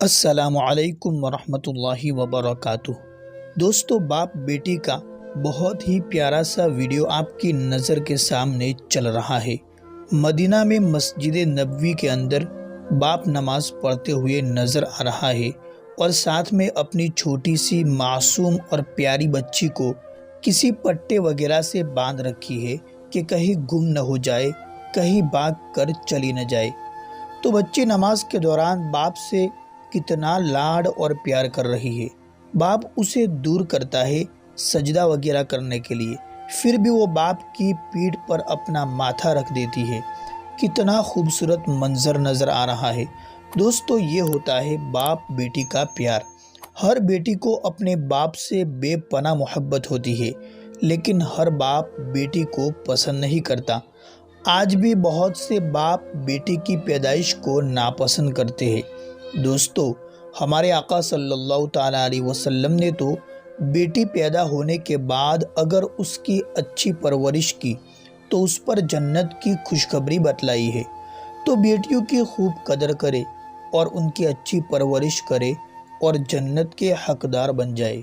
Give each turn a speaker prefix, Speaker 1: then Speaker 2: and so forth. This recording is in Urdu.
Speaker 1: السلام علیکم ورحمۃ اللہ وبرکاتہ۔ دوستو، باپ بیٹی کا بہت ہی پیارا سا ویڈیو آپ کی نظر کے سامنے چل رہا ہے۔ مدینہ میں مسجد نبوی کے اندر باپ نماز پڑھتے ہوئے نظر آ رہا ہے اور ساتھ میں اپنی چھوٹی سی معصوم اور پیاری بچی کو کسی پٹے وغیرہ سے باندھ رکھی ہے کہ کہیں گم نہ ہو جائے، کہیں بھاگ کر چلی نہ جائے۔ تو بچی نماز کے دوران باپ سے کتنا لاڈ اور پیار کر رہی ہے۔ باپ اسے دور کرتا ہے سجدہ وغیرہ کرنے کے لیے، پھر بھی وہ باپ کی پیٹھ پر اپنا ماتھا رکھ دیتی ہے۔ کتنا خوبصورت منظر نظر آ رہا ہے۔ دوستو، یہ ہوتا ہے باپ بیٹی کا پیار۔ ہر بیٹی کو اپنے باپ سے بے پناہ محبت ہوتی ہے، لیکن ہر باپ بیٹی کو پسند نہیں کرتا۔ آج بھی بہت سے باپ بیٹی کی پیدائش کو ناپسند کرتے ہیں۔ دوستو، ہمارے آقا صلی اللہ تعالیٰ علیہ وسلم نے تو بیٹی پیدا ہونے کے بعد اگر اس کی اچھی پرورش کی تو اس پر جنت کی خوشخبری بتلائی ہے۔ تو بیٹیوں کی خوب قدر کرے اور ان کی اچھی پرورش کرے اور جنت کے حقدار بن جائے۔